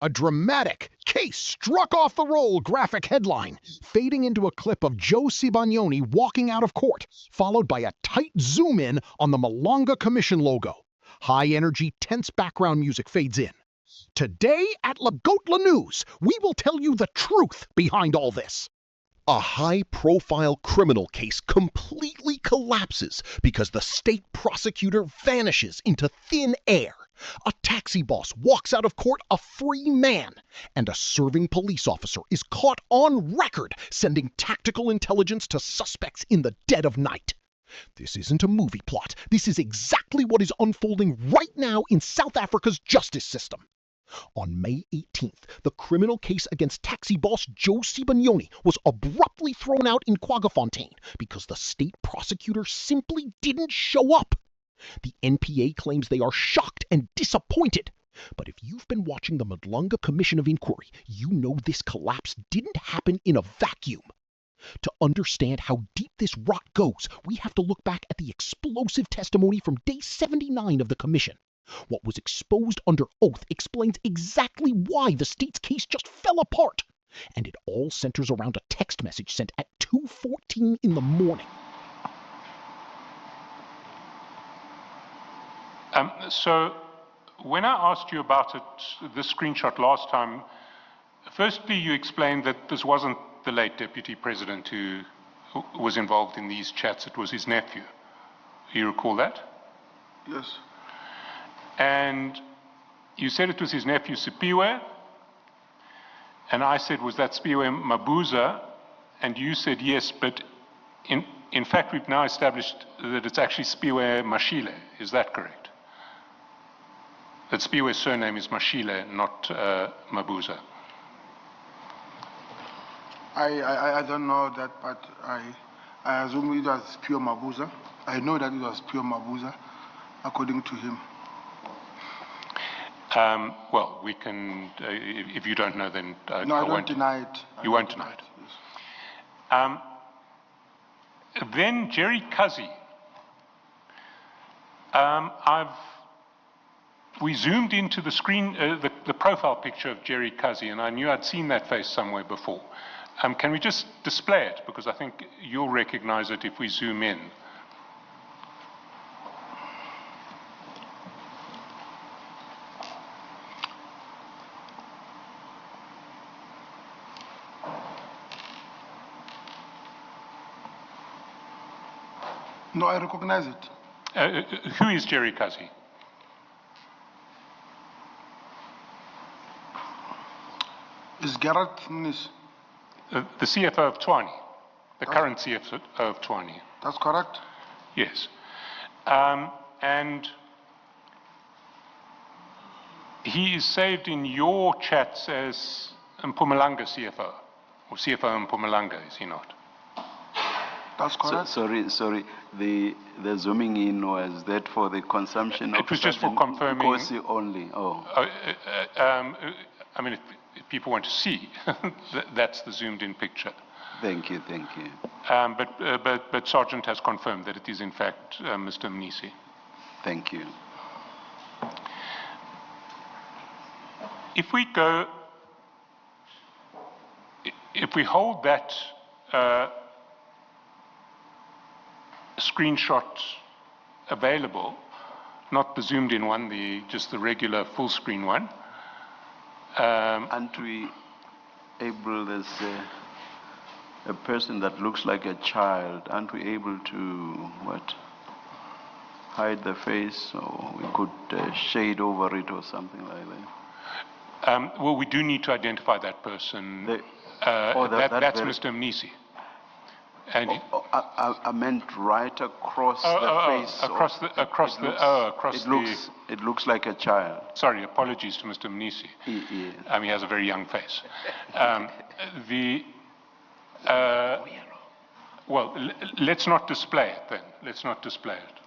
A dramatic case struck off the roll graphic headline, fading into a clip of Joe Cibagnoni walking out of court, followed by a tight zoom in on the Malanga Commission logo. High energy, tense background music fades in. Today at Lagotla News, we will tell you the truth behind all this. A high-profile criminal case completely collapses because the state prosecutor vanishes into thin air. A taxi boss walks out of court a free man, and a serving police officer is caught on record sending tactical intelligence to suspects in the dead of night. This isn't a movie plot. This is exactly what is unfolding right now in South Africa's justice system. On May 18th, the criminal case against taxi boss Joe Cibagnoni was abruptly thrown out in Kwaggafontein because the state prosecutor simply didn't show up. The NPA claims they are shocked and disappointed. But if you've been watching the Malanga Commission of Inquiry, you know this collapse didn't happen in a vacuum. To understand how deep this rot goes, we have to look back at the explosive testimony from day 79 of the commission. What was exposed under oath explains exactly why the state's case just fell apart. And it all centers around a text message sent at 2:14 in the morning. So when I asked you about it, this screenshot last time, firstly you explained that this wasn't the late Deputy President who was involved in these chats, it was his nephew. You recall that? Yes. And you said it was his nephew Sipiwe, and I said, was that Sipiwe Mabuza? And you said yes, but in fact we've now established that it's actually Sipiwe Mashile. Is that correct? That Sipiwe's surname is Mashile, not Mabuza. I don't know that, but I assume it was pure Mabuza. I know that it was pure Mabuza, according to him. Well, we can, if you don't know, then no, I won't deny it. You won't deny it. Yes. Then Jerry Kazi. We zoomed into the screen, the profile picture of Jerry Kazi, and I knew I'd seen that face somewhere before. Can we just display it? Because I think you'll recognize it if we zoom in. No, I recognize it. Who is Jerry Kazi? Is Gerard Mnisi? The CFO of Tshwane, the current CFO of Tshwane. That's correct? Yes. And he is saved in your chats as Mpumalanga CFO, or CFO Mpumalanga, is he not? That's correct. Sorry. The zooming in, was that for the consumption of it was just for confirming Nkosi only. Oh. I mean, if people want to see, that's the zoomed in picture. Thank you. But Sergeant has confirmed that it is in fact Mr. Mnisi. Thank you. If we hold that screenshot available, not the zoomed in one, just the regular full screen one. Aren't we able, there's a person that looks like a child, aren't we able to, hide the face, or we could shade over it or something like that? Well, we do need to identify that person. That's Mr. Mnisi. And I meant right across the face. It looks like a child. Sorry, apologies to Mr. Mnisi. Yeah. He has a very young face. Well, let's not display it then. Let's not display it.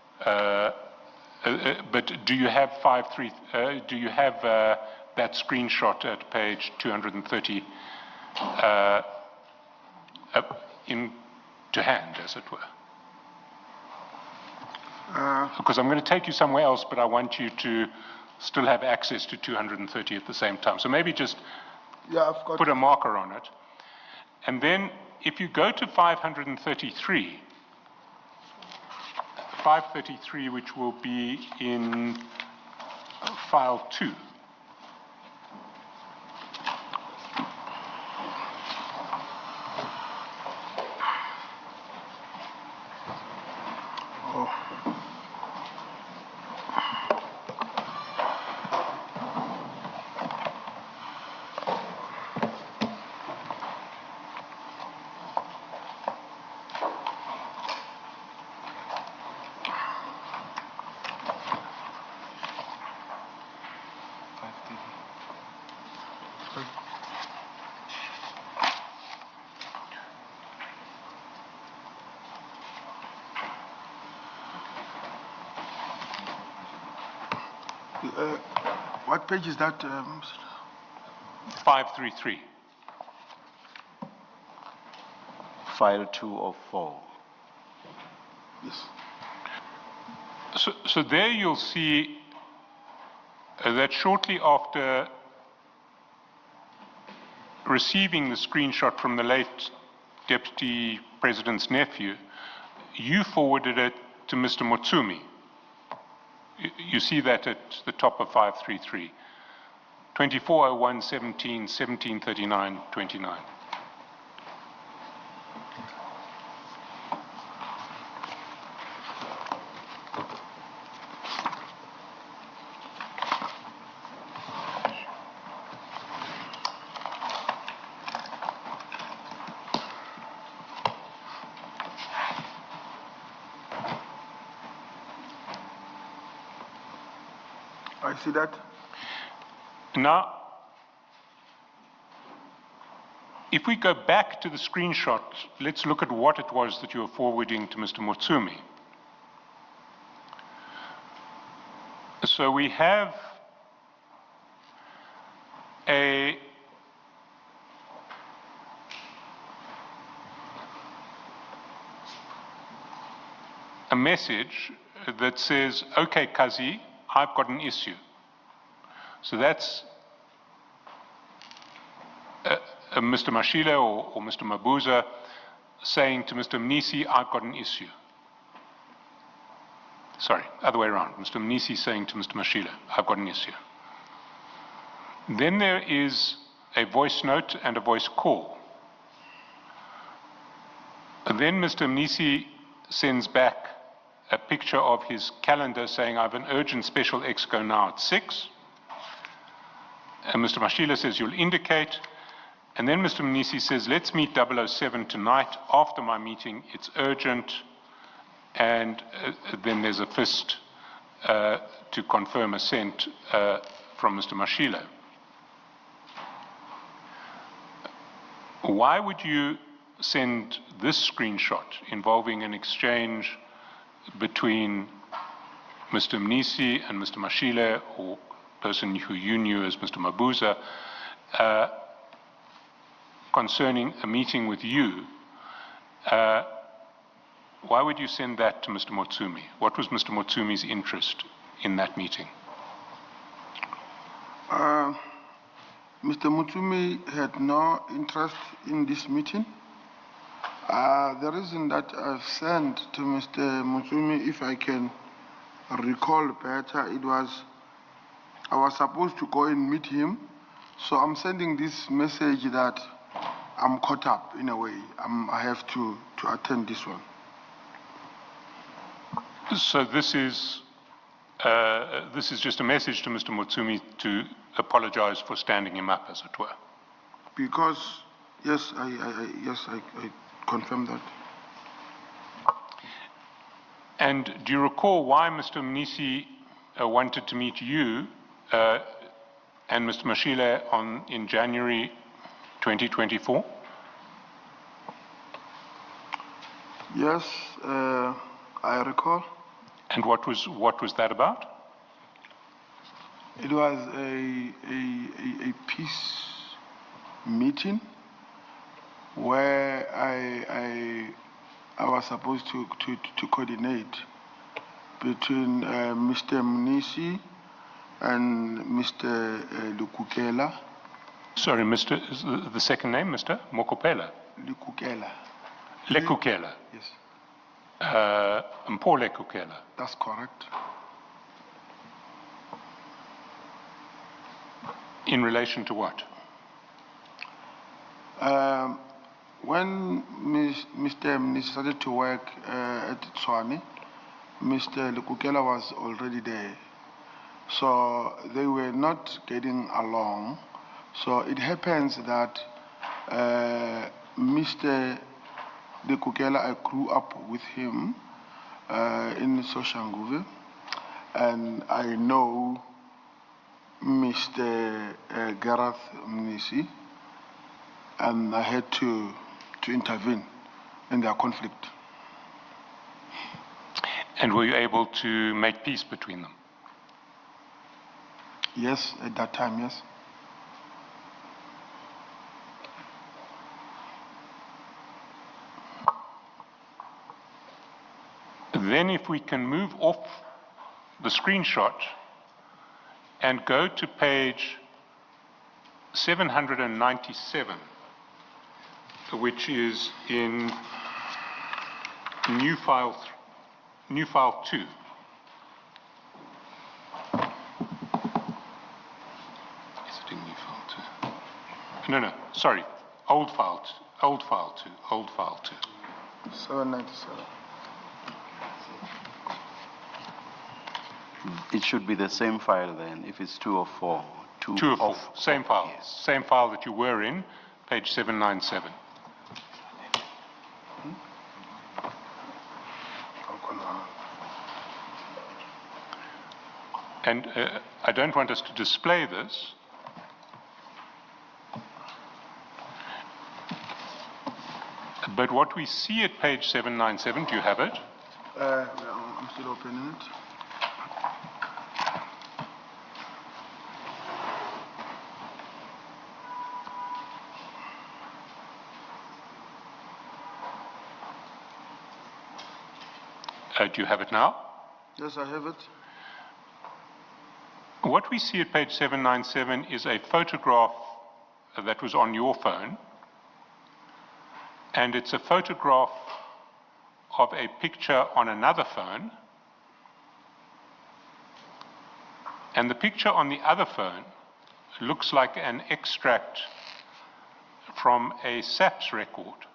But do you have do you have that screenshot at page 230 in to hand, as it were? Because I'm going to take you somewhere else, but I want you to still have access to 230 at the same time. So maybe just I've got put a marker on it. And then if you go to 533, 533, which will be in file 2. What page is that? 533. File 2 of 4. Yes. So there you'll see that shortly after receiving the screenshot from the late Deputy President's nephew, you forwarded it to Mr. Motsumi. You see that at the top of 533. 2401 17 1739 29. I see that. Now, if we go back to the screenshot, let's look at what it was that you were forwarding to Mr. Motsumi. So we have a message that says, okay, Kazi, I've got an issue. So that's Mr. Mashile or Mr. Mabuza saying to Mr. Mnisi, I've got an issue. Sorry, other way around. Mr. Mnisi saying to Mr. Mashile, I've got an issue. Then there is a voice note and a voice call. And then Mr. Mnisi sends back a picture of his calendar saying, I have an urgent special exco now at 6. And Mr. Mashile says, you'll indicate. And then Mr. Mnisi says, let's meet 007 tonight. After my meeting, it's urgent. And then there's a fist to confirm assent from Mr. Mashile. Why would you send this screenshot involving an exchange between Mr. Mnisi and Mr. Mashile, or person who you knew as Mr. Mabuza, concerning a meeting with you? Why would you send that to Mr. Motsumi? What was Mr. Motsumi's interest in that meeting? Mr. Motsumi had no interest in this meeting. The reason that I've sent to Mr. Motsumi, if I can recall better, it was I was supposed to go and meet him. So I'm sending this message that I'm caught up in a way. I have to attend this one. So this is just a message to Mr. Motsumi to apologize for standing him up, as it were. Because yes, I confirm that. And do you recall why Mr. Mnisi wanted to meet you and Mr. Mashile in January 2024? Yes, I recall. And what was that about? It was a peace meeting where I was supposed to coordinate between Mr. Mnisi and Mr. Lekukela. Sorry, Mr. Is the second name, Mr. Mokopela? Lekukela. Lekukela. Yes. Mpho Lekukela. That's correct. In relation to what? When Mr. Mnisi started to work at Tshwane, Mr. Lekukela was already there. So they were not getting along. So it happens that Mr. Lekukela, I grew up with him in Soshanguve, and I know Mr. Gareth Mnisi, and I had to intervene in their conflict. And were you able to make peace between them? Yes, at that time, yes. Then if we can move off the screenshot and go to page 797, which is in new file 2. Is it in new file 2? No, sorry, old file 2. 797. It should be the same file then, if it's 2 or 4. 2 or 4, same file. Yes. Same file that you were in, page 797. And I don't want us to display this, but what we see at page 797, do you have it? I'm still opening it. Do you have it now? Yes, I have it. What we see at page 797 is a photograph that was on your phone, and it's a photograph of a picture on another phone, and the picture on the other phone looks like an extract from a SAPS record,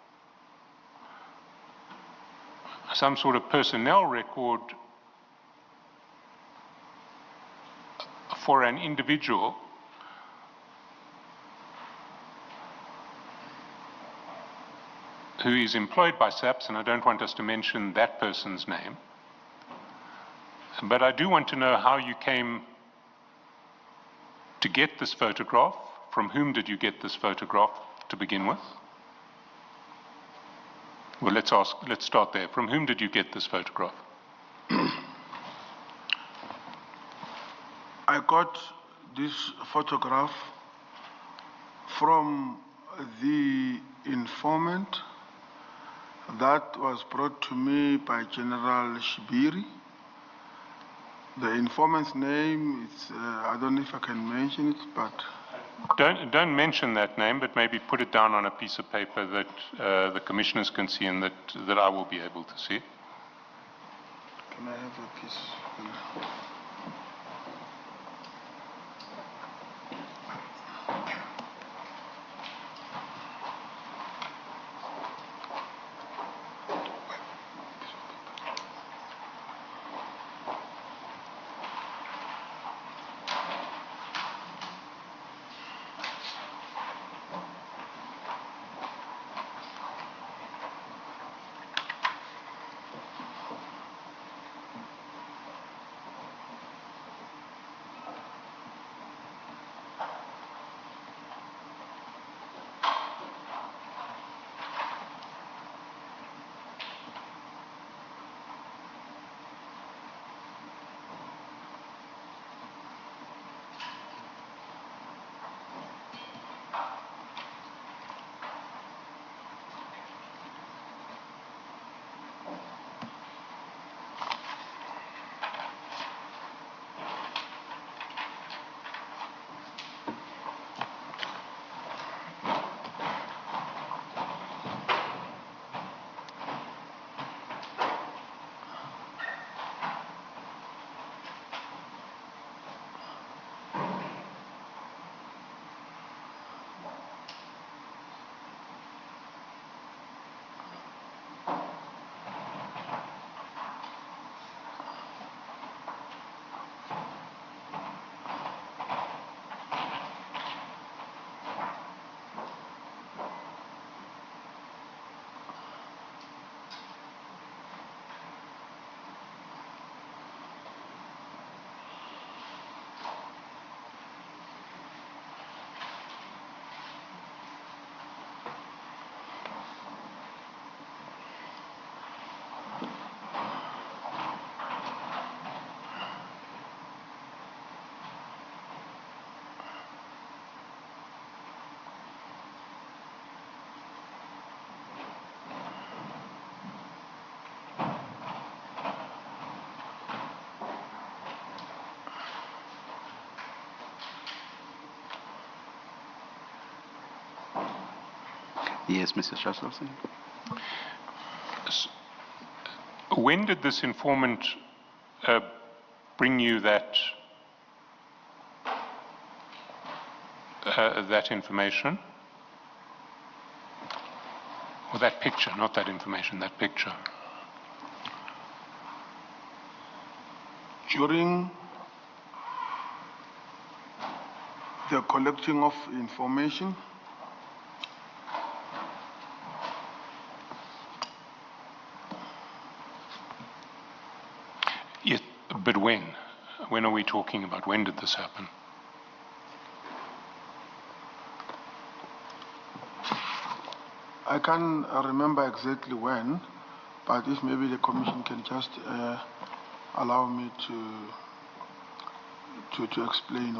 some sort of personnel record for an individual who is employed by SAPS, and I don't want us to mention that person's name. But I do want to know how you came to get this photograph. From whom did you get this photograph to begin with? Well, let's start there. From whom did you get this photograph? I got this photograph from the informant that was brought to me by General Shibiri. The informant's name is, I don't know if I can mention it, but... Don't mention that name, but maybe put it down on a piece of paper that the commissioners can see and that I will be able to see. Can I have a piece? Yes, Mr. Charles. When did this informant bring you that information? Or that picture, not that information, that picture. During the collecting of information, yes, but when? When are we talking about? When did this happen? I can't remember exactly when, but if maybe the commission can just allow me to explain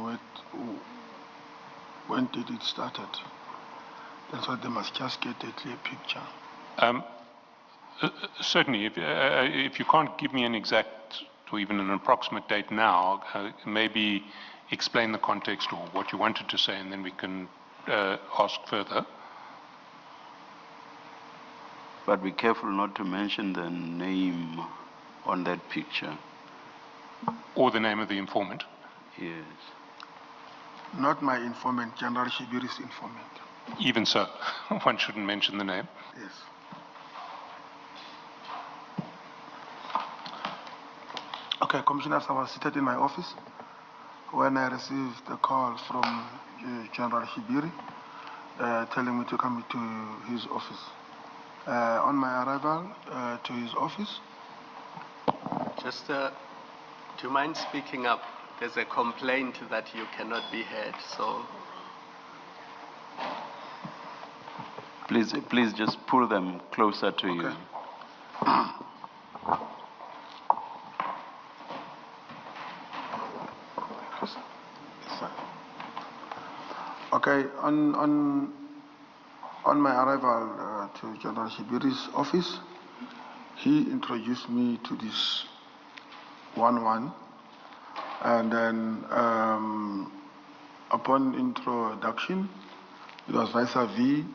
when did it started. That's why they must just get a clear picture. Certainly, if you can't give me an exact or even an approximate date now, maybe explain the context or what you wanted to say, and then we can ask further. But be careful not to mention the name on that picture. Or the name of the informant? Yes. Not my informant, General Shibiri's informant. Even so, one shouldn't mention the name? Yes. Okay, Commissioners, I was seated in my office when I received a call from General Shibiri telling me to come to his office. On my arrival to his office. Just, do you mind speaking up? There's a complaint that you cannot be heard, so. Please just pull them closer to you. Okay, on my arrival to General Shibiri's office, he introduced me to this 1-1, and then upon introduction, it was vis-a-vis,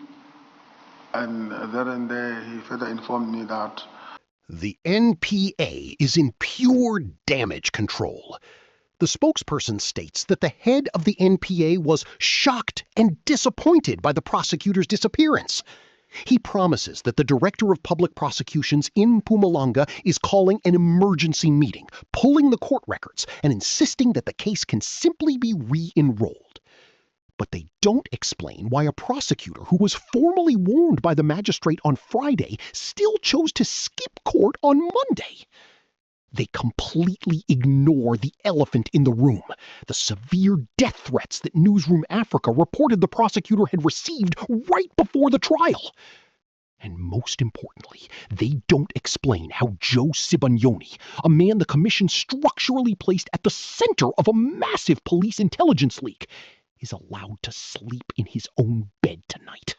and there he further informed me that the NPA is in pure damage control. The spokesperson states that the head of the NPA was shocked and disappointed by the prosecutor's disappearance. He promises that the Director of Public Prosecutions in Mpumalanga is calling an emergency meeting, pulling the court records, and insisting that the case can simply be re-enrolled. But they don't explain why a prosecutor who was formally warned by the magistrate on Friday still chose to skip court on Monday. They completely ignore the elephant in the room, the severe death threats that Newsroom Africa reported the prosecutor had received right before the trial. And most importantly, they don't explain how Joe Sibanyoni, a man the commission structurally placed at the center of a massive police intelligence leak, is allowed to sleep in his own bed tonight.